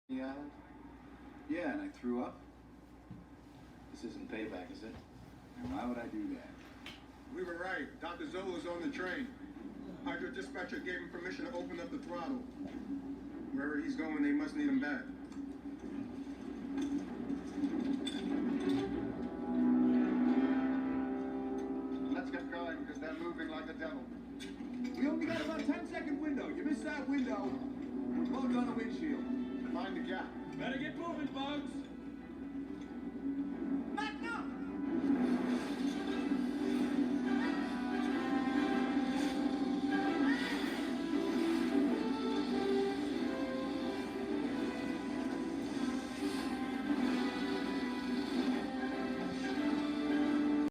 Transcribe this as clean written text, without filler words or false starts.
the island? Yeah, and I threw up. This isn't payback, is it? And why would I do that? We were right. Dr. Zola's on the train. Hydra dispatcher gave him permission to open up the throttle. Wherever he's going, they must need him back. Let's get going, because they're moving like the devil. We only got about a 10-second window. You miss that window, we're both on the windshield. Find the gap. Better get moving, Bugs.